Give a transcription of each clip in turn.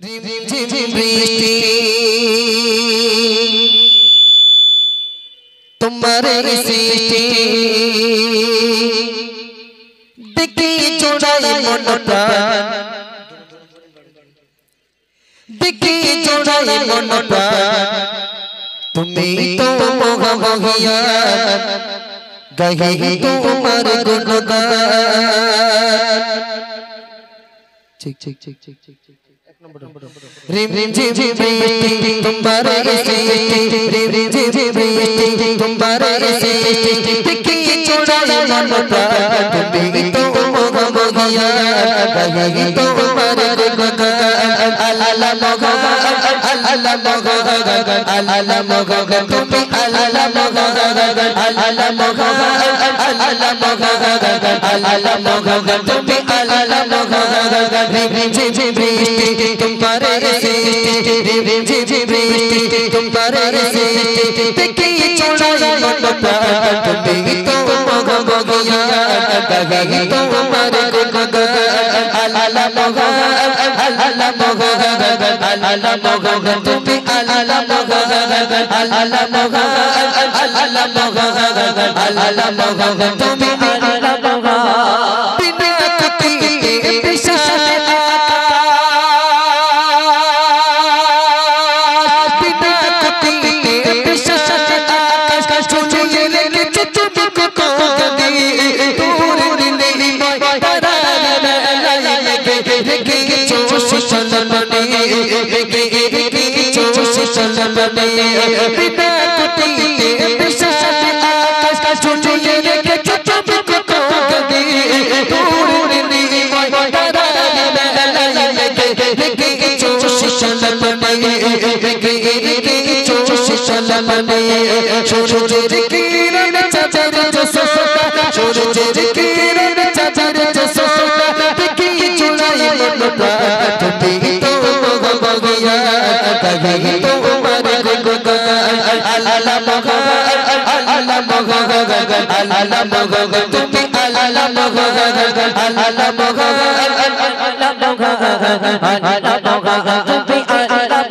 বৃষ্টি তোমার সৃষ্টি দেখি জোড়াই মনটা দেখি জোড়াই মনটা তুমি তো মহামহিয়া গাহি তোমার গুণগান ঠিক ঠিক ঠিক ঠিক ঠিক ঠিক এক নম্বর রিম রিম ঝিম ঝিম বৃষ্টি তোমার সৃষ্টি রিম রিম ঝিম ঝিম বৃষ্টি তোমার সৃষ্টি দেখি জোড়াই মনটা তুমি তো মহামহিয়া গাহি তোমার গুণগান আল্লাহ মহান আল্লাহ মহান আল্লাহ মহান তুমি আল্লাহ মহান আল্লাহ মহান আল্লাহ মহান আল্লাহ মহান তুমি আল্লাহ মহান রিম ঝিম ঝিম বৃষ্টি তোমার সৃষ্টি রিম ঝিম ঝিম বৃষ্টি তোমার সৃষ্টি দেখি জোড়াই মনটা তুমি তো মহামহিয়া গাহি তোমার গুণগান আল্লাহ মহান আল্লাহ মহান আল্লাহ মহান তুমি আল্লাহ মহান আল্লাহ মহান আল্লাহ মহান আল্লাহ মহান তুমি আল্লাহ মহান বিনা কুতিতে বিশাল আকাশ বিনা কুতিতে বিশাল আকাশ ছুঁয়ে রেখেছো তুমি কোকোদি তোর নীলিময় তারার বেলায় রেখেছো শিশল মনে রেখেছো শিশল মনে বিনা কুতিতে বিশাল আকাশ ছুঁয়ে রেখেছো তুমি কোকোদি তোর নীলিময় তারার বেলায় রেখেছো শিশল মনে রেখেছো শিশল মনে সূর্যের কিরণ চাঁদের জোছনা সূর্যের কিরণ চাঁদের জোছনা দেখি জোড়াই মনটা তুমি তো মহামহিয়া গাহি তোমার গুণগান আল্লাহ মহান আল্লাহ মহান আল্লাহ মহান তুমি আল্লাহ মহান আল্লাহ মহান আল্লাহ মহান আল্লাহ মহান তুমি আল্লাহ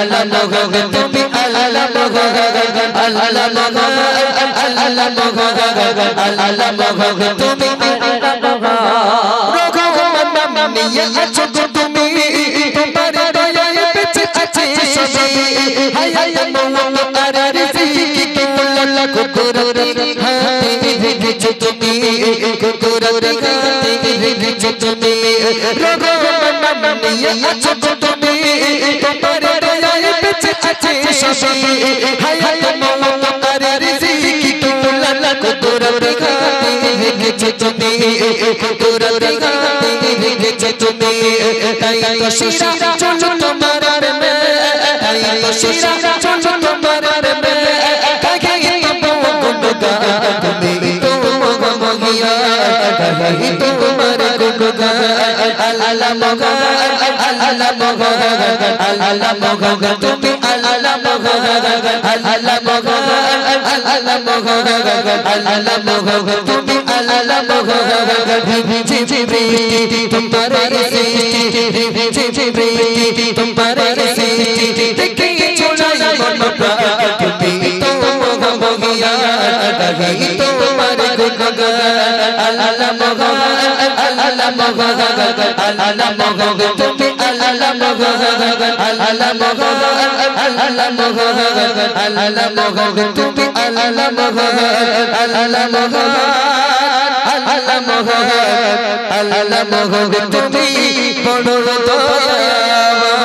Allah moga tumi Allah moga Allah moga Allah moga Allah moga tumi Allah moga rogo mamma ya acho tumi তোমার দয়ায় বেঁচে আছে সবে হায় হায় মোলা আর রিজিক কি মোলা কুকুরের হাতে রেখেছো তুমি কুকুরের হাতে রেখেছো তুমি rogo mamma ya acho tumi তোমার হায় হায় মোলা আর রিজিক কি মোলা কুকুরের হাতে রেখেছো তুমি কুকুরের হাতে রেখেছো তুমি তাই তো শিরা চলো তোমার প্রেমে তাই তো শিরা চলো তোমার প্রেমে গাহি তোমার গুণগান তুমি তো মহামহিয়া গাহি তোমার গুণগান আল্লাহ মহান আল্লাহ মহান আল্লাহ মহান তুমি আল্লাহ মহান আল্লাহ মহান আল্লাহ মহান আল্লাহ মহান তুমি আল্লাহ মহান ঝিম ঝিম বৃষ্টি তোমার সৃষ্টি ঝিম ঝিম বৃষ্টি তোমার সৃষ্টি দেখি জোড়াই মনটা তুমি তো মহামহিয়া গাহি তোমার গুণগান আল্লাহ মগো আল্লাহ মগো আল্লাহ মগো তুমি আল্লাহ মগো আল্লাহ মগো আল্লাহ মগো আল্লাহ মগো তুমি আল্লাহ মগো আল্লাহ মগো আল্লাহ মগো আল্লাহ মগো তুমি বড় দয়াবান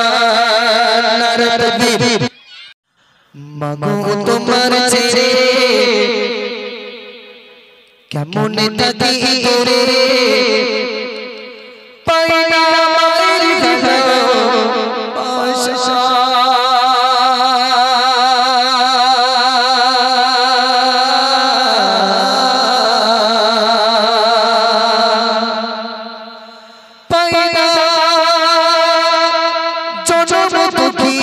রব্বি মাগো তোমার ছেড়ে কেমন থাকি রে পাইনা মায়ের ভালোবাসা পাইনা জনম দুঃখী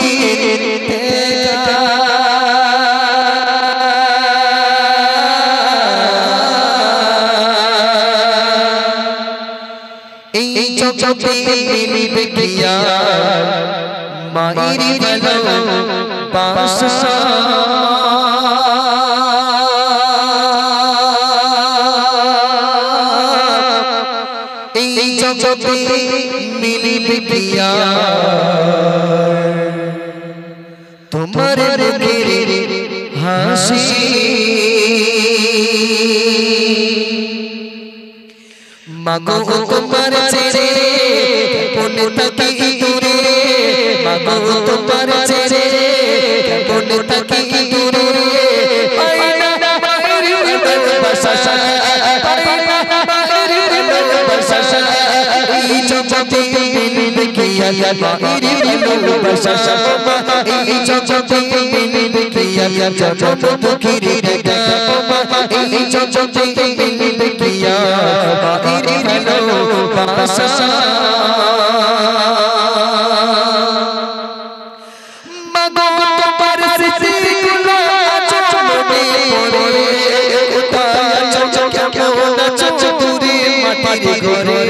এই জগতে মিলবে কিয়া মায়ের ভালোবাসা এই জগতে মিলবে কিয়া তোমার মুখের হাসি মাগো তোমার ছেড়ে কেমন থাকি দূরে মাগো তোমার ছেড়ে কেমন থাকি দূরে পাইনা মায়ের ভালোবাসা পাইনা মায়ের ভালোবাসা এই জগতে মিলবে কিয়া মায়ের ভালোবাসা এই জগতে মিলবে কিয়া জনম দুঃখীর দেখা এই জগতে মিলবে কিয়া মায়ের ভালোবাসা মাগো তোমার স্মৃতিগুলো মনে পড়ে কোথায় আছো কেমন আছো দূরে মাটির ঘরে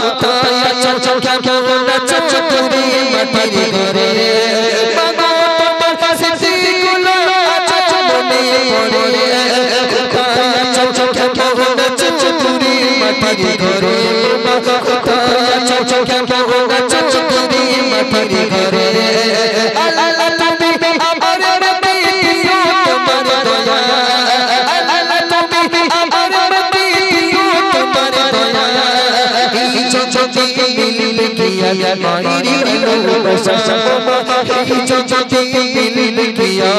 কোথায় আছো কেমন আছো দূরে মাটির ঘরে মাগো তোমার স্মৃতিগুলো মনে পড়ে কোথায় আছো কেমন আছো দূরে মাটির ঘরে কোথায় আছো কেমন আছো দূরে মাটির ঘরে আল্লাহ তুমি আমার প্রতি দিও তোমার দয়া আল্লাহ তুমি আমার প্রতি দিও তোমার দয়া এই জগতে মিলবে কিয়া মায়ের ভালোবাসা এই জগতে মিলবে কিয়া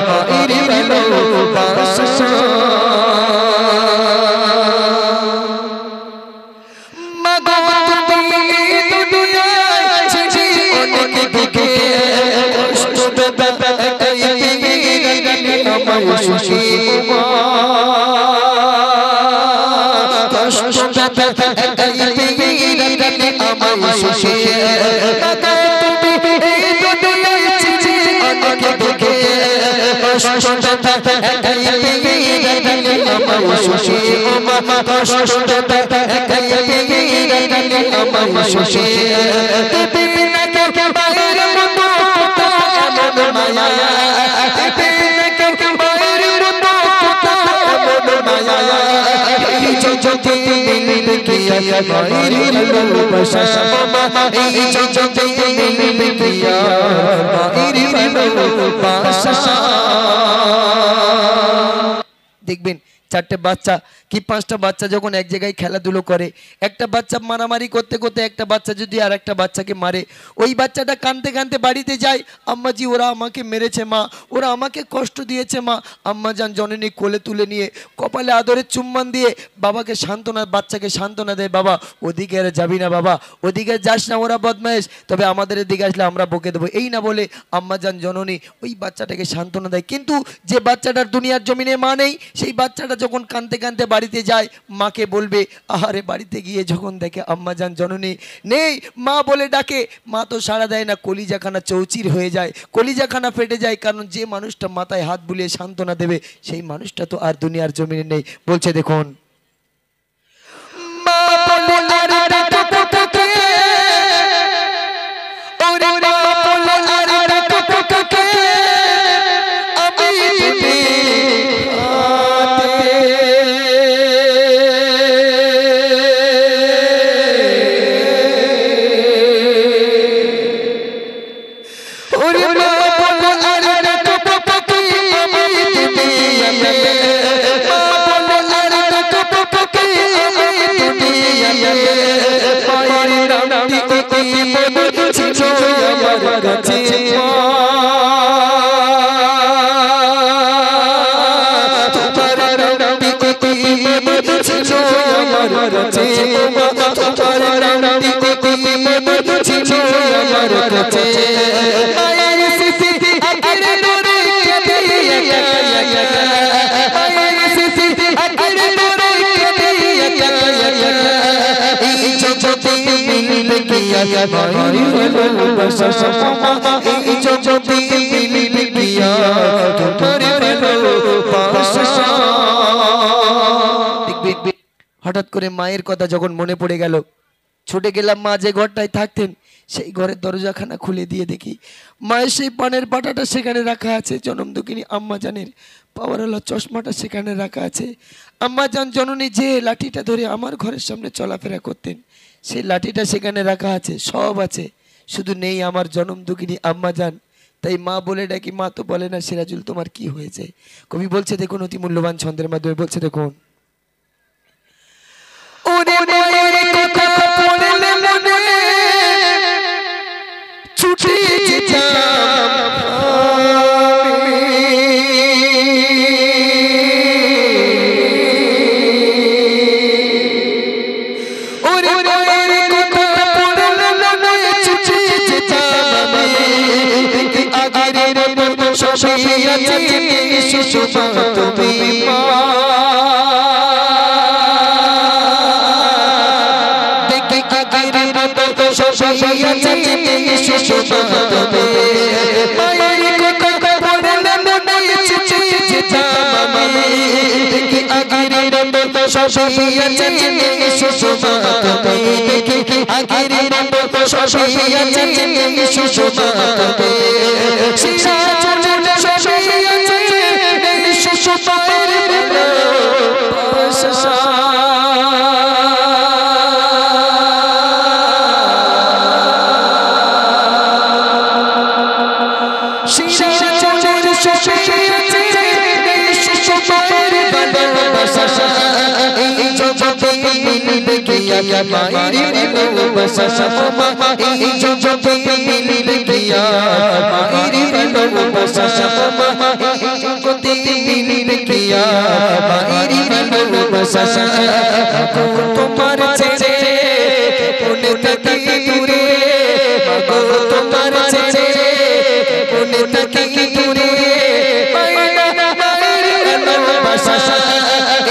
মায়ের ভালোবাসা মাগো তুমি দুনিয়ায় ছিছি অনেক দিকে কষ্ট ব্যথা একাই আমায় সুখী কষ্ট ব্যথা একাই আমায় সুখী মাগো তুমি দুনিয়ায় ছিছি অনেক দিকে কষ্ট ব্যথা একাই আমায় সুখী মামা কষ্ট ব্যথা একাই আমায় সুখী তুমি না কেউ মায়ের মতো এমন মায়া তুমি না কেউ মায়ের মতো এমন মায়া এই জগতে মিলবে কিয়া মায়ের ভালোবাসা এই জগতে মিলবে কিয়া মায়ের ভালোবাসা দেখবেন চারটে বাচ্চা কি পাঁচটা বাচ্চা যখন এক জায়গায় খেলাধুলো করে একটা বাচ্চা মারামারি করতে করতে একটা বাচ্চা যদি আর একটা বাচ্চাকে মারে ওই বাচ্চাটা কাঁদতে কাঁদতে বাড়িতে যায় আম্মাজি ওরা আমাকে মেরেছে মা ওরা আমাকে কষ্ট দিয়েছে মা আম্মা জান জননী কোলে তুলে নিয়ে কপালে আদরে চুম্বন দিয়ে বাবাকে সান্ত্বনা বাচ্চাকে সান্ত্বনা দেয় বাবা ওদিকে আর যাবি না বাবা ওদিকে যাস না ওরা বদমাইশ তবে আমাদের এদিকে আসলে আমরা বকে দেবো এই না বলে আম্মা জান জননী ওই বাচ্চাটাকে সান্ত্বনা দেয় কিন্তু যে বাচ্চাটার দুনিয়ার জমিনে মা নেই সেই বাচ্চাটা যখন কাঁদতে কাঁদতে বাড়িতে যায় মাকে বলবে আহারে বাড়িতে গিয়ে যখন দেখে আম্মা জান জননী নেই মা বলে ডাকে মা তো সাড়া দেয় না কলিজাখানা চৌচির হয়ে যায় কলিজাখানা ফেটে যায় কারণ যে মানুষটা মাথায় হাত বুলিয়ে সান্ত্বনা দেবে সেই মানুষটা তো আর দুনিয়ার জমিনে নেই বলছে দেখুন মা বলে আর ডাকো কাকে ওরে মা বলে আর ডাকো কাকে আমি মায়ের ভালোবাসা এই জগতে মিলবে কি আর তোমার ভালোবাসা। হঠাৎ করে মায়ের কথা যখন মনে পড়ে গেল, ছুটে গেলাম মা যে ঘরটায় থাকতেন সেই ঘরের দরজাখানা খুলে দিয়ে দেখি মায়ের সেই পানের পাটাটা সেখানে রাখা আছে, জনম দুঃখিনী আম্মা জানের পাওয়ারওয়ালা চশমাটা সেখানে রাখা আছে। আম্মা জান জননী যে লাঠিটা ধরে আমার ঘরের সামনে চলাফেরা করতেন সেই লাঠিটা সেখানে রাখা আছে, সব আছে, শুধু নেই আমার জনম দুঃখিনী আম্মা জান। তাই মা বলে ডাকি, মা তো বলে না সিরাজুল তোমার কি হয়েছে। কবি বলছে দেখুন অতি মূল্যবান ছন্দের মাধ্যমে বলছে দেখুন, ওরে মায়ের কথা পড়লে মনে ছুটে যেতাম ওরে মায়ের কথা পড়লে মনে ছুটে যেতাম আগের মতো সবই আছে শিশু তুমি মা মায়ের ভালোবাসা এই জগতে মিলবে কি আর মায়ের ভালোবাসা এই জগতে মিলবে কি আর মায়ের ভালোবাসা তোমার ছেড়ে কোনে থাকি দূরে তোমার ছেড়ে কোনে থাকি দূরে মায়ের ভালোবাসা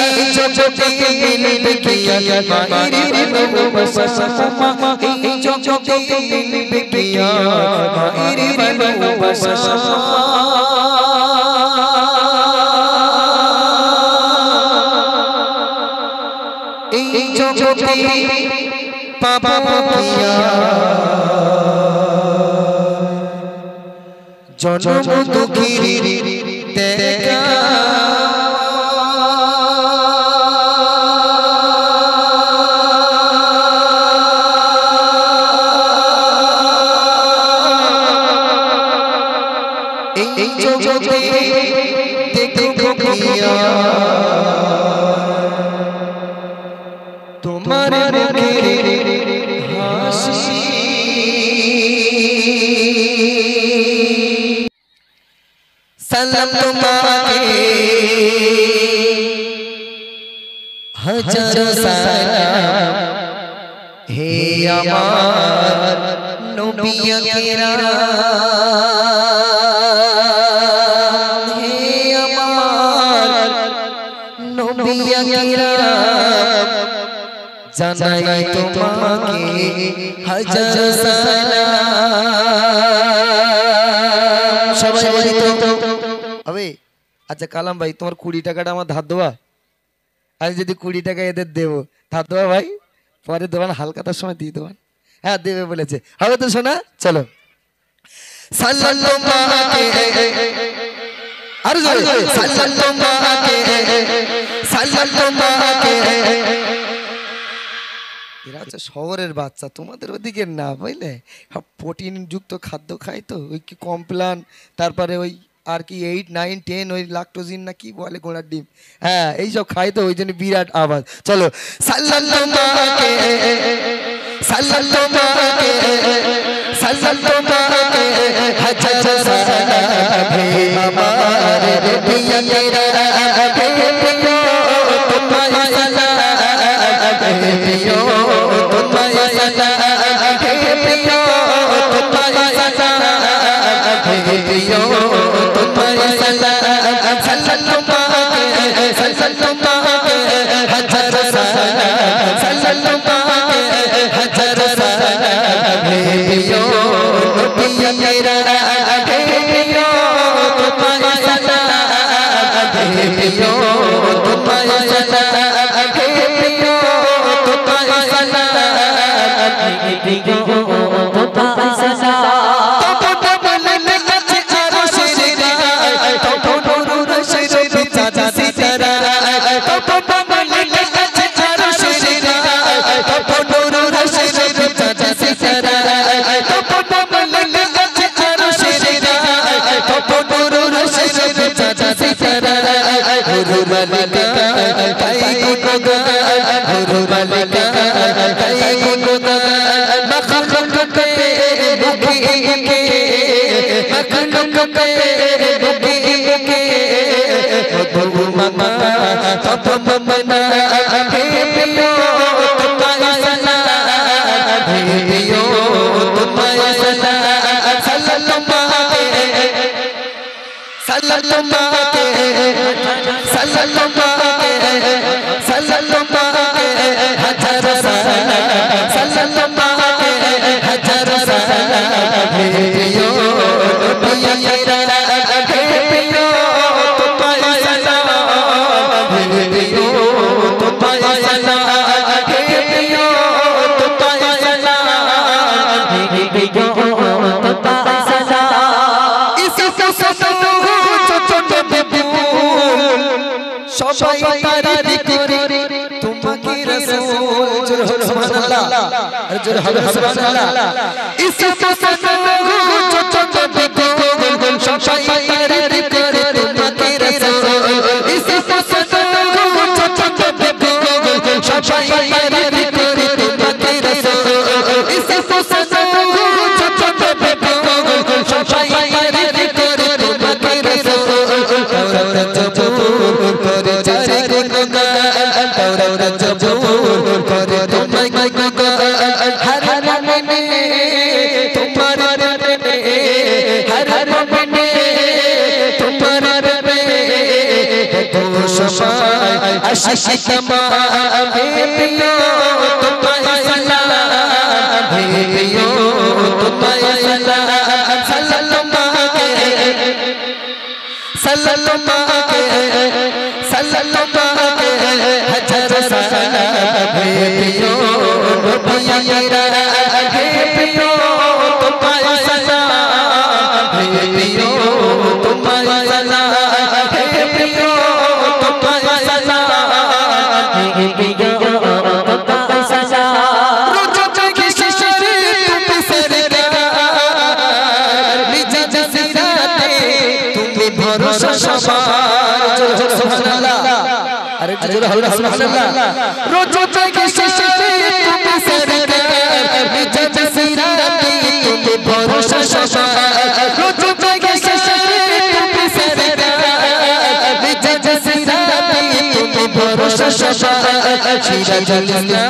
এই জগতে মিলবে কি আর মায়ের ভালোবাসা এই জগতে মিলবে কি আর মায়ের ভালোবাসা। এই জগতে পাবো কি আর জনম দুঃখীর দেখা এই জগতে দেখবো কি তোমার মুখের হাসি সালাম তোমাকে হাজার সালাম হে আমার নবী আকরাম জানাই তোমাকে হাজার সালাম। সবাই বলি তো হবে। আচ্ছা কালাম ভাই তোমার 20 টাকাটা আমার ধার দেওয়া, আমি যদি 20 টাকা এদের দেবো ধার দেওয়া ভাই, পরে দেবান হালকাতার সময় দিয়ে দেবান। হ্যাঁ দেবে বলেছে, হবে তো শোনা। চলো আর এরা হচ্ছে শহরের বাচ্চা, তোমাদের ওদিকে না বুঝলে, প্রোটিন যুক্ত খাদ্য খায় তো ওই কি কমপ্লান, তারপরে ওই আর কি 8, 9, 10 ওই ল্যাকটোজিন না কি বলে ঘোড়ার ডিম, হ্যাঁ এইসব খায় তো ওই জন্য বিরাট আওয়াজ। চলো पियो तुम्हारे सलाम पियो तुम्हारे सलाम पियो तुम्हारे सलाम तो बोले अच्छे अरश रे तो नूर शरीफ चाचा सितारा तो बोले अच्छे अरश रे तो नूर शरीफ चाचा सितारा तो बोले अच्छे अरश रे तो नूर शरीफ चाचा सितारा गुरु मलिका कई गुरुगा गुरु मलिका कई गुरुगा मखलूक के दुखी के मखलूक के दुखी के तब ममा तब ममना हे पियो तुम्हारे सलाम हे पियो तुम्हारे सलाम सल्लल्लाहु हजार सलाम हे पियो तुम्हारे सलाम हे पियो तुम्हारे सलाम हे पियो तुम्हारे सलाम हे पियो तुम्हारे सलाम इसी সবাই তারিফ করে তোমাকে রাসূল জোরে সুবহানাল্লাহ আরে জোরে হবে সুবহানাল্লাহ ইসে সবাই তারিফ করে তোমাকে রাসূল ইসে সবাই তারিফ করে তোমাকে রাসূল ইসে সবাই তারিফ করে তোমাকে রাসূল अशिकमा हे पियो तुम्हारे सलाम हे पियो तुम्हारे सलाम सल्लल्लाहु हजार सलाम हे पियो हे पियो तुम्हारे सलाम हे पियो तुम्हारे सलाम हे पियो तुम्हारे सलाम हे पियो तुम्हारे सलाम रोजा की शिशरे तुम सरकार निज जसीराते तुम भरोसा सवार सुबहानल्लाह अरे जोरे हल्ला सुबहानल्लाह रोजा की शिशरे तुम सरकार निज जसीराते तुम भरोसा सवार रोजा की शिशरे तुम सरकार निज जसीराते तुम भरोसा सवार शीरा जलना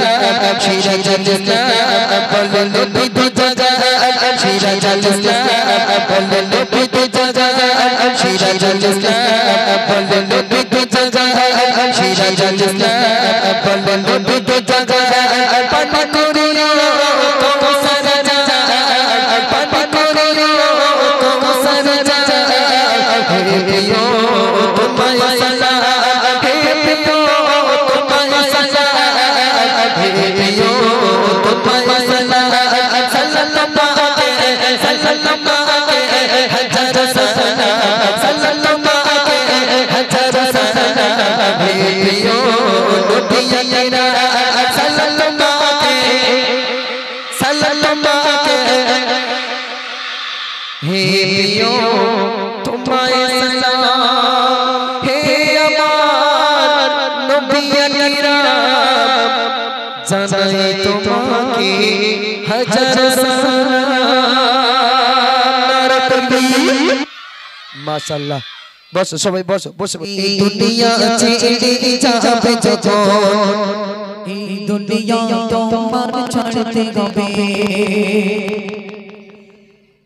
बोलो बिद जगह शीरा जलना बोलो बिद जगह शीरा जलना बोलो बिद जगह शीरा जलना बोलो बिद जगह पन करियो तो सरजा पन करियो तो सरजा हे पियो तुम्हारे सलाम हे पियो तुम्हारे सलाम हे पियो तुम्हारे सलाम सल्लल्लाहु हजार सलाम सल्लल्लाहु हजार सलाम हे पियो नबिया सल्लल्लाहु हे पियो तुम्हारे सलाम हे अमार नबिया জানাই তোমাকে হাজার সালাম মাশাআল্লাহ বসো সবাই বসো বসে এই দুনিয়া ছেড়ে যাবে যখন এই দুনিয়া তোমার ছাড়তে হবে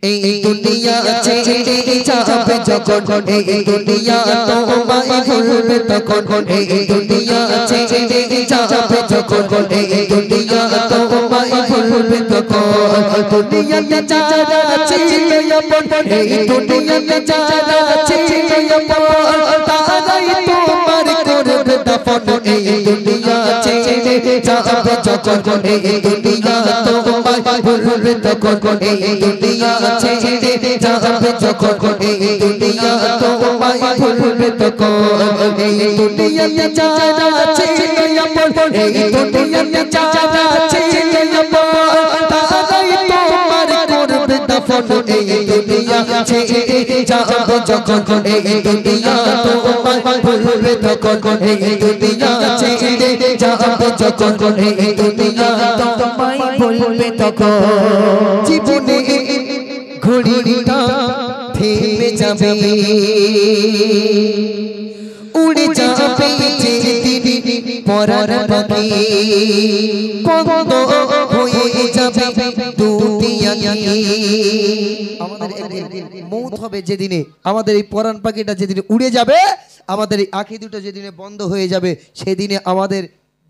এই দুনিয়া ছেড়ে যাবে যখন এই দুনিয়া তোমায় ভুলবে তখন এই দুনিয়া ছেড়ে যাবে যখন এই দুনিয়া তোমায় ভুলবে তখন দুনিয়াতে যারা ছিল আপন এই দুনিয়াতে যারা ছিল আপন তারাই তো দফন এই দুনিয়া ছেড়ে যাবে যখন এই দুনিয়া তোমায় ভুলবে তখন এই দুনিয়া ছেড়ে যাবে যখন এই দুনিয়া তোমায় ভুলবে তখন এই দুনিয়াতে যারা ছিল আপন এই দুনিয়াতে যারা ছিল আপন তারাই তোমার করবে দফন এই দুনিয়া ছেড়ে যাবে যখন এই দুনিয়া তোমায় ভুলবে তখন এই দুনিয়া ছেড়ে যাবে যখন এই দুনিয়া তোমায় ভুলবে তখন জীবনে ঘড়িটা থেমে যাবে উড়ে যাবে যেদিন পরার পাখি কত হয়ে যাবে দুনিয়া আমাদের একদিন মৌত হবে যেদিনে আমাদের এই পরাণ পাখিটা যেদিনে উড়ে যাবে আমাদের এই আঁখি দুটো যেদিনে বন্ধ হয়ে যাবে সেদিনে আমাদের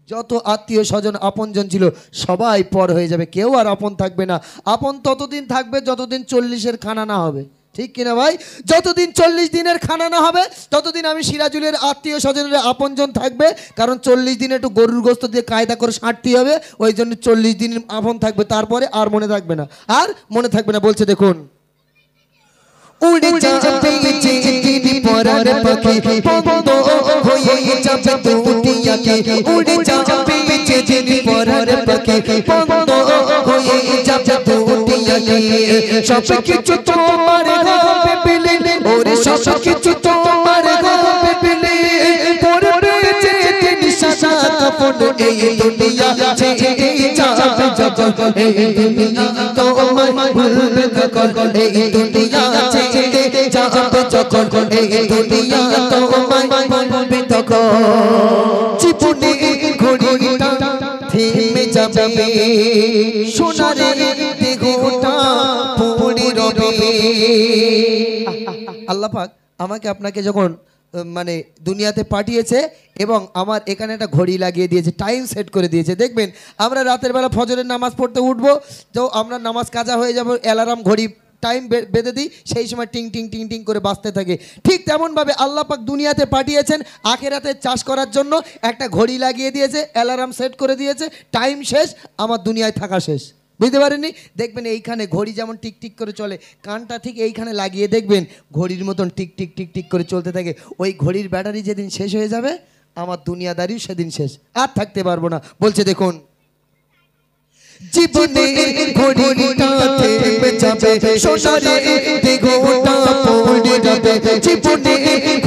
যত আত্মীয় স্বজন আপনজন ছিল সবাই পর হয়ে যাবে কেউ আর আপন থাকবে না আপন ততদিন থাকবে যতদিন 40-এর খানা না হবে ঠিক কিনা ভাই যতদিন 40 দিনের খানা না হবে ততদিন আমি সিরাজুলের আত্মীয় স্বজনের আপনজন থাকবে কারণ 40 দিনে একটু গরুর গোশত দিয়ে কায়দা করে ছাঁটতে হবে ওই জন্য 40 দিন আপন থাকবে তারপরে আর মনে থাকবে না বলছে দেখুন উড়ে যাবে যেদিন পরার পাখি বন্ধ হয়ে যাবে দুনিয়া উড়ে যাবে যেদিন পরার পাখি বন্ধ হয়ে যাবে দুনিয়া সব কিছু তোমার হবে পেলে ওরে সব কিছু তোমার হবে পেলে পড়বে যেদিন সাদা কাপড় এই দুনিয়া ছেড়ে যাবে যখন এই দুনিয়া তোমায় ভুলবে তখন এই দুনিয়া ছেড়ে যাবে যখন এই দুনিয়া তোমায় ভুলবে তখন জীবনে ঘড়িটা থেমে যাবে সোনারে দেহটা পড়ে রবে আল্লাহ পাক আমাকে আপনাকে যখন মানে দুনিয়াতে পাঠিয়েছে এবং আমার এখানে একটা ঘড়ি লাগিয়ে দিয়েছে টাইম সেট করে দিয়েছে দেখবেন আমরা রাতের বেলা ফজরের নামাজ পড়তে উঠবো তো আমরা নামাজ কাজা হয়ে যাব অ্যালার্ম ঘড়ি টাইম বেঁধে দিই সেই সময় টিং টিং টিং টিং করে বাজতে থাকে ঠিক তেমনভাবে আল্লাহ পাক দুনিয়াতে পাঠিয়েছেন আখিরাতে চাষ করার জন্য একটা ঘড়ি লাগিয়ে দিয়েছে অ্যালার্ম সেট করে দিয়েছে টাইম শেষ আমার দুনিয়ায় থাকা শেষ বুঝতে পারেননি দেখবেন এইখানে ঘড়ি যেমন টিক টিক করে চলে কানটা ঠিক এইখানে লাগিয়ে দেখবেন ঘড়ির মতন টিক টিক টিক টিক করে চলতে থাকে ওই ঘড়ির ব্যাটারি যেদিন শেষ হয়ে যাবে আমার দুনিয়াদারিও সেদিন শেষ আর থাকতে পারবো না বলছে দেখুন জীবনে ঘড়িটা থেমে যাবে সোনারে দেহটা পড়ে যাবে জীবনে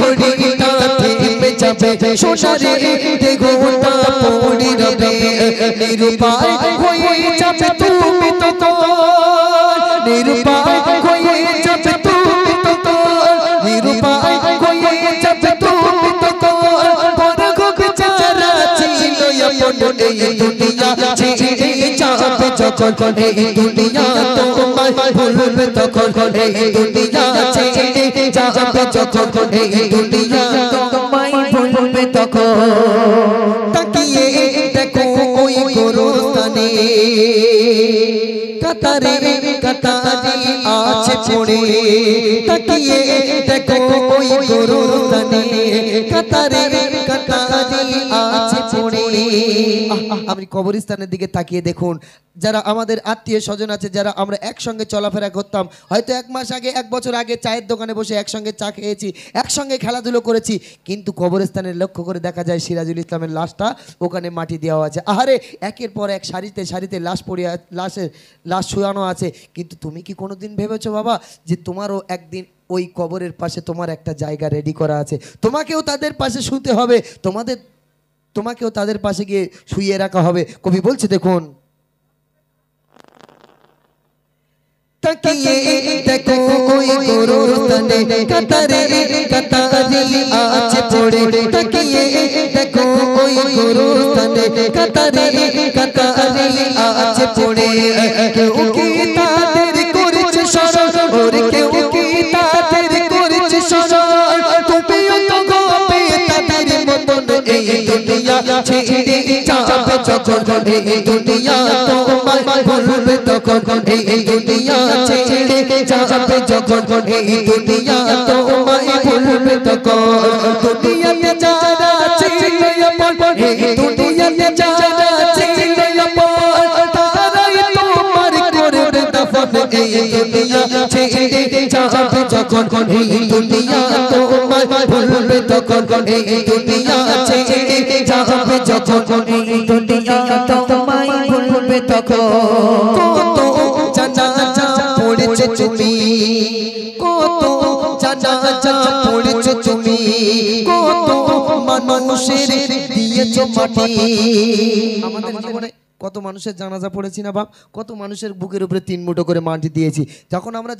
ঘড়িটা থেমে যাবে সোনারে দেহটা পড়ে যাবে নিরুপায় হয়ে যাবে তুমি তখন নিরুপায় হয়ে যাবে তুমি তখন নিরুপায় হয়ে যাবে তুমি তখন বড় বেচারা ছিল আপন এই দুনিয়া ছেড়ে যাবে যখন এই দুনিয়া তোমায় ভুলবে তখন এই দুনিয়া ছেড়ে যাবে যখন এই দুনিয়া তোমায় ভুলবে তখন তাকিয়ে দেখো ওই গোরস্থানে কাতারে কাতারে আছে পড়ে তাকিয়ে দেখো ওই গোরস্থানে কাতারে কাতারে আছে পড়ে আমি কবরস্থানের দিকে তাকিয়ে দেখুন যারা আমাদের আত্মীয় স্বজন আছে যারা আমরা একসঙ্গে চলাফেরা করতাম হয়তো 1 মাস আগে 1 বছর আগে চায়ের দোকানে বসে একসঙ্গে চা খেয়েছি একসঙ্গে খেলাধুলো করেছি কিন্তু কবরস্থানের লক্ষ্য করে দেখা যায় সিরাজুল ইসলামের লাশটা ওখানে মাটি দেওয়া আছে আহারে একের পর এক সারিতে সারিতে লাশ পড়ে লাশ শুয়ানো আছে কিন্তু তুমি কি কোনোদিন ভেবেছো বাবা যে তোমারও একদিন ওই কবরের পাশে তোমার একটা জায়গা রেডি করা আছে তোমাকেও তাদের পাশে শুতে হবে তোমাকেও তাদের পাশে গিয়ে শুইয়ে রাখা হবে কবি বলছে দেখুন তাকিয়ে দেখো ওই গোরস্থানে কাতারে কাতারে আছে পড়ে তাকিয়ে দেখো ওই গোরস্থানে কাতারে কাতারে আছে পড়ে কেউ কি তাদের করেছে শরণ ওরে কেউ কি তাদের করেছে শরণ তুমিও তো গোপে তাদের মতন এই দুনিয়া ছেড়ে যাবে যখন এই দুনিয়া তোমায় ভুলবে তখন এই দুনিয়া ছেড়ে যাবে যখন এই দুনিয়া তোমায় ভুলবে তখন দুনিয়াতে যারা ছিল এই দুনিয়া ছেড়ে যাবে যখন এই দুনিয়া তোমায় ভুলবে তখন এই দুনিয়া ছেড়ে যাবে যখন এই দুনিয়া তোমায় ভুলবে তখন কত জানাজা পড়েছে তুমি কত জানাজা পড়েছে তুমি কত মানুষের দিয়েছো মাটি আমাদের জীবনে কত মানুষের জানাজা পড়েছি না বাপ কত মানুষের বুকের উপরে 3 মুঠো করে মাটি দিয়েছি যখন আমরা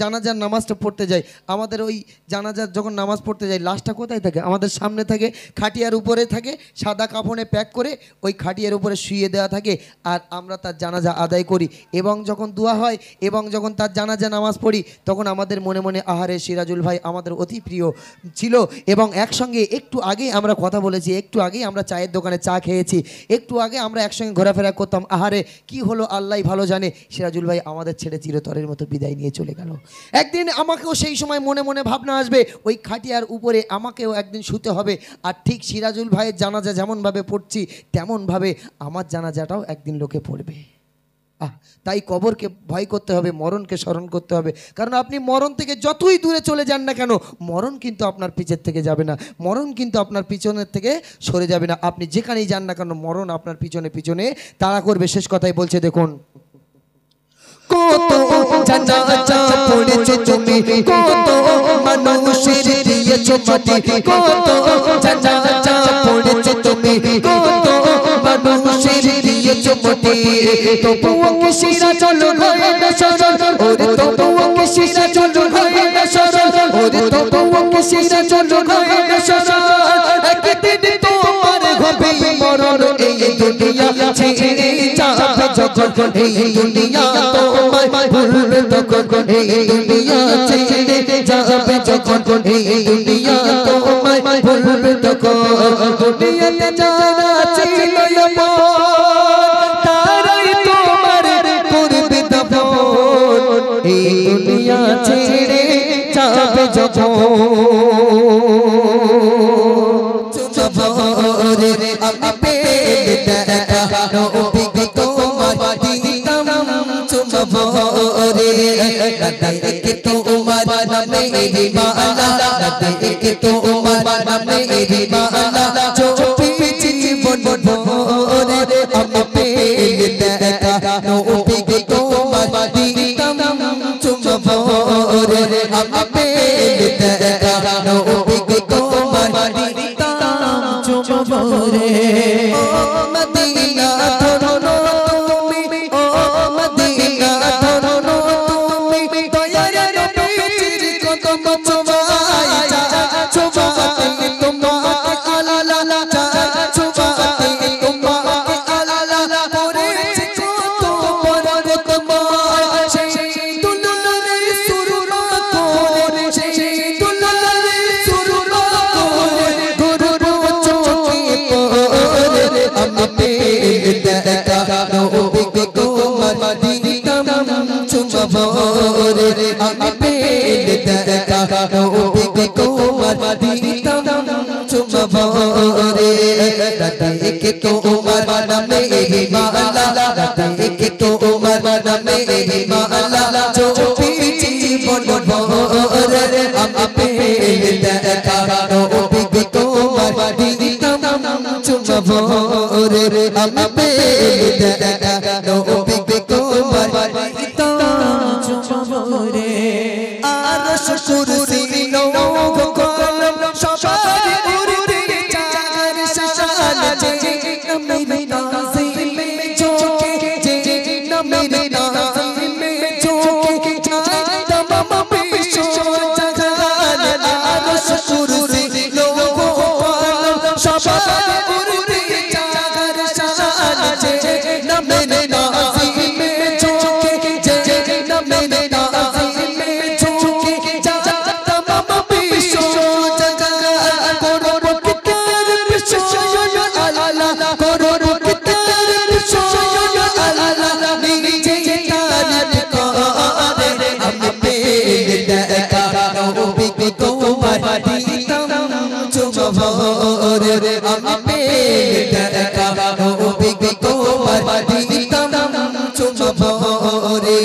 জানাজার নামাজটা পড়তে যাই আমাদের ওই জানাজার যখন নামাজ পড়তে যাই লাশটা কোথায় থাকে আমাদের সামনে থাকে খাটিয়ার উপরে থাকে সাদা কাফনে প্যাক করে ওই খাটিয়ার উপরে শুইয়ে দেওয়া থাকে আর আমরা তার জানাজা আদায় করি এবং যখন দোয়া হয় এবং যখন তার জানাজা নামাজ পড়ি তখন আমাদের মনে মনে আহারে সিরাজুল ভাই আমাদের অতি প্রিয় ছিল এবং একসঙ্গে একটু আগে আমরা কথা বলেছি একটু আগে আমরা চায়ের দোকানে চা খেয়েছি একটু আগে আমরা একসঙ্গে ঘোরাফেরা করতাম আহারে কি হলো আল্লাহই ভালো জানে সিরাজুল ভাই আমাদের ছেড়ে চিরতরের মতো বিদায় নিয়ে চলে গেল একদিন আমাকেও সেই সময় মনে মনে ভাবনা আসবে ওই খাটিয়ার উপরে আমাকেও একদিন শুতে হবে আর ঠিক সিরাজুল ভাইয়ের জানাজা যেমনভাবে পড়ছি তেমনভাবে আমার জানাজাটাও একদিন লোকে পড়বে তাই কবরকে ভয় করতে হবে মরণকে স্মরণ করতে হবে কারণ আপনি মরণ থেকে যতই দূরে চলে যান না কেন মরণ কিন্তু আপনার পিছের থেকে যাবে না মরণ কিন্তু আপনার পিছনের থেকে সরে যাবে না আপনি যেখানেই যান না কেন মরণ আপনার পিছনে পিছনে তাড়া করবে শেষ কথাই বলছে দেখুন কত জানাজা পড়েছো তুমি কত মানুষের দিয়েছো মাটি কত জানাজা পড়েছো তুমি কত মানুষের দিয়েছো মাটি তবুও কি সিরাজুল হয় না সরল ওরে তবুও কি সিরাজুল হয় না সরল ওরে তবুও কি সিরাজুল হয় না সরল একদিন তোমার হবে মরণ এই দুনিয়া ছেড়ে যাবে যখন এই দুনিয়া তোমায় ভুলবে তখন এই দুনিয়া ছেড়ে যাবে যখন এই দুনিয়া তোমায় ভুলবে তখন দুনিয়াতে যারা ছিল তারাই তোমার করবে দাফন এই দুনিয়া ছেড়ে যাবে যখন আমি পেলে দেখা নবী তোমার দিতাম চুমভরে দেখে তোমার নামে মালা দেখে তোমার নামে মালা চোপি জীবন ভরে আমি পেলে দেখা নবী তোমার দিতাম চুমভরে আমি পেলে দেখা নবী তোমার ও মদিনা ধরো তুমি ও মদিনা ধরো তুমি দয়ার নবীর কদম ছোঁয়াই ছোঁয়াতে তোমাকে আল্লাহ ছোঁয়াতে তোমাকে আল্লাহ করেছে কত বড় তোমার সেই দুলারে শুরু করে সেই দুলারে শুরু করে গুরু আমি পেলে দেখা নবী তোমার দিতাম চুমভরে আমি পেলে দেখা নবী তোমার দিতাম চুমভরে দেখে তোমার নামে মালা দেখে তোমার নামে মালা চোপি জীবন ভরে আমি পেলে দেখা নবী তোমার দিতাম চুমভরে আমি পেলে দেখা নবী তোমার দিতাম চুমভরে আর কুরসি লৌহ কলম সবার উড়তে চার শান যে নবী নাজিমে চোখে যে নবী নাজিমে চোখে তমাম বিশ্ব জাহান আর কুরসি লৌহ কলম সবার উড়তে চার শান যে নবী নাজিমে চোখে যে নবী নাজিমে চোখে তমাম বিশ্ব জাহান করো কিতার বিষয় আল্লাহ করো কিতার বিষয় আল্লাহ নিজে তারিফ করে আমি পেলে দেখা নবী তোমার দিতাম চুমভরে আমি পেলে দেখা নবী তোমার দিতাম চুমভরে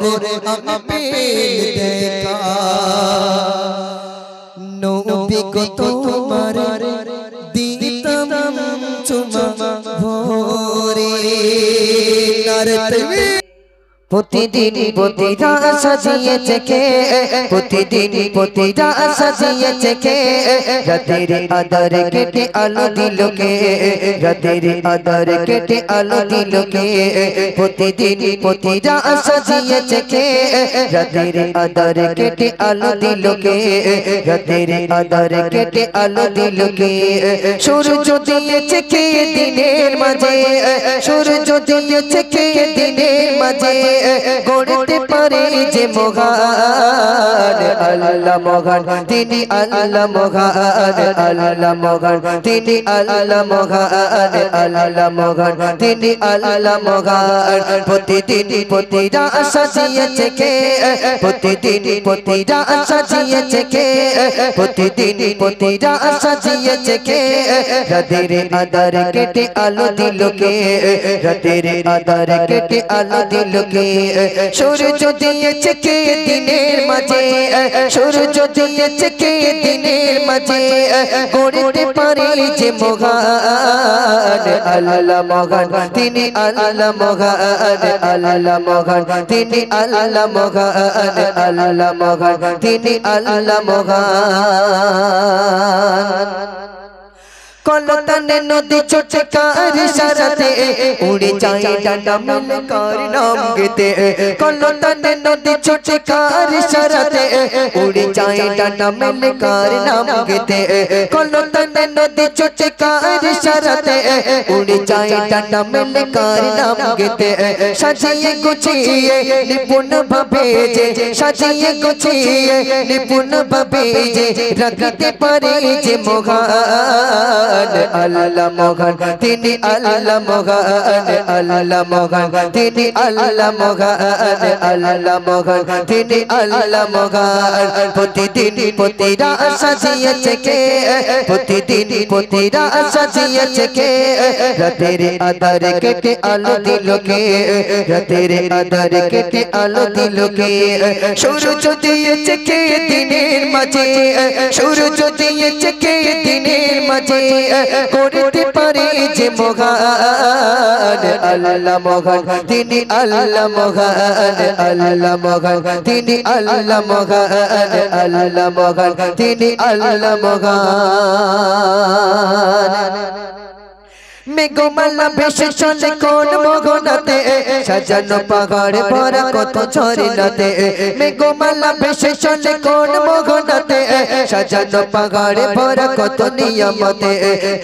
ওরে আমি পেল দেখা নবী গো তোমার দিতাম চুমা ভোরে নারতে প্রতিদিন প্রতিটা সাজিয়েছে কে প্রতিদিন প্রতিটা সাজিয়েছে কে রাতের আধার কেটে আলো দিল কে রাতের আধার কেটে আলো দিল কে প্রতিদিন প্রতিটা সাজিয়েছে কে রাতের আধার কেটে আলো দিল কে রাতের আধার কেটে আলো দিল কে সূর্য দিয়েছে কে দিনের মাঝে সূর্য দিয়েছে কে দিনের মাঝে গড়তে পারে যে মহান আল্লাহ মহান তিনি আল্লাহ মহান আল্লাহ মহান তিনি আল্লাহ মহান আল্লাহ মহান তিনি আল্লাহ মহান প্রতিদিন প্রতিটা সাজিয়েছে কে প্রতিদিন প্রতিটা সাজিয়েছে কে প্রতিদিন প্রতিটা সাজিয়েছে কে রাতের আধার কেটে আলো দিল কে রাতের আধার কেটে আলো দিল কে সূর্য দিয়েছে কে দিনের মাঝে সূর্য দিয়েছে কে দিনের মাঝে গড়তে পারে যে মহান আল্লাহ মহান তিনি আল্লাহ মহান আল্লাহ মহান তিনি আল্লাহ মহান আল্লাহ মহান তিনি আল্লাহ মহান কলতানে নদী ছোটে কার ইশারাতে উড়ে যায় ডানা মেলে কার নাম গেতে কলতানে নদী ছোটে কার ইশারাতে উড়ে যায় ডানা মেলে কার নাম গেতে কলতানে নদী ছোটে কার ইশারাতে উড়ে যায় ডানা মেলে কার নাম গেতে সাজিয়ে গুছিয়ে নিপুণ ভাবে যে সাজিয়ে গুছিয়ে নিপুণ ভাবে যে রাখতে পারে যে মহান আল্লাহ মহান তিনি আল্লাহ মহান আল্লাহ মহান তিনি আল্লাহ মহান আল্লাহ মহান তিনি আল্লাহ মহান প্রতিদিন প্রতিটা সাজিয়েছে কে প্রতিদিন প্রতিটা সাজিয়েছে কে রাতের আধার কেটে আলো দিল কে রাতের আধার কেটে আলো দিল কে সূর্য দিয়েছে কে দিনের মাঝে সূর্য দিয়েছে কে দিনের মাঝে করতে পারে যে মহান আল্লাহ মহান তিনি আল্লাহ মহান আল্লাহ মহান তিনি আল্লাহ মহান আল্লাহ মহান তিনি আল্লাহ মহান মেঘমালা ভেসে চলে কোন মগনাতে সাজানো পাহাড় ভরা কত ঝরনাতে মেঘমালা ভেসে চলে কোন মগনাতে সাজানো পাহাড় ভরা কত নিয়ামতে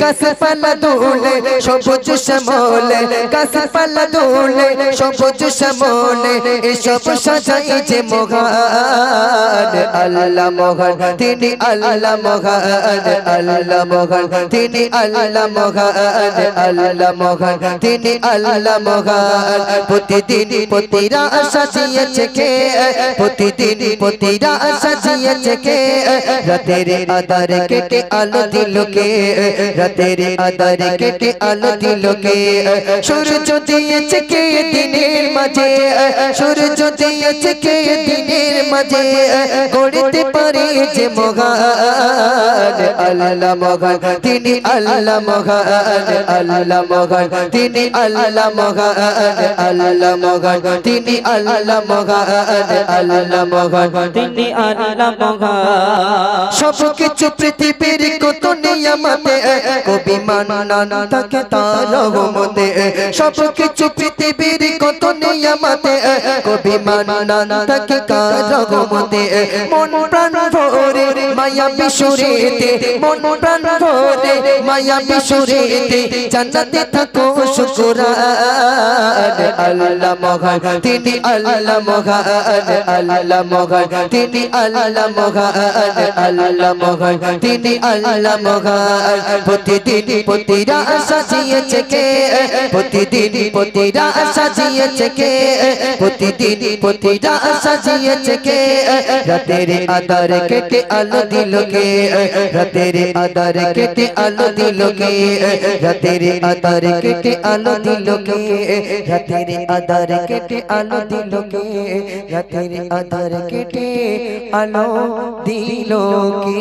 গাছপালা দুলে সবুজ শ্যামলে গাছপালা দুলে সবুজ শ্যামলে এসব সাজাইছে মহান আল্লাহ মহান তিনি আল্লাহ মহান আল্লাহ মহান তিনি আল্লাহ মহান আল্লাহ মহান তিনি আল্লাহ মহান প্রতিদিন প্রতিটা সাজিয়েছে কে প্রতিদিন প্রতিটা সাজিয়েছে কে রাতের আধার কেটে আলো দিল কে রাতের আধার কেটে আলো দিল কে সূর্য দিয়েছে কে দিনের মাঝে সূর্য দিয়েছে কে দিনের মাঝে গড়তে পারে যে মহান আল্লাহ মহান তিনি আল্লাহ মহান আল্লাহ মহান তিনি আল্লাহ মহান আল্লাহ মহান তিনি আল্লাহ মহান আল্লাহ মহান তিনি আল্লাহ মহান সবকিছু পৃথিবীর কত নিয়ামতে কবি মানান থাকে তার রহমতে সবকিছু পৃথিবীর কত নিয়ামতে কবি মানান থাকে তার রহমতে মন প্রাণ ভরে মায়া বিশুরেতে মন প্রাণ ভরে মায়া বিশুরেতে জান্নাতে থাকো শুকরান আল্লাহ মহান তিনি আল্লাহ মহান আল্লাহ মহান তিনি আল্লাহ মহান আল্লাহ মহান তিনি আল্লাহ মহান প্রতিদিন প্রতিটা সাজিয়েছে কে প্রতিদিন প্রতিটা সাজিয়েছে কে প্রতিদিন প্রতিটা সাজিয়েছে কে রাতের আধার কেটে আলো দিল কে রাতের আধার কেটে আলো দিল কে রাতের রাতের আধার কেটে আলো দিল কে রাতের আধার কেটে আলো দিল কে রাতের আধার কেটে আলো দিল কে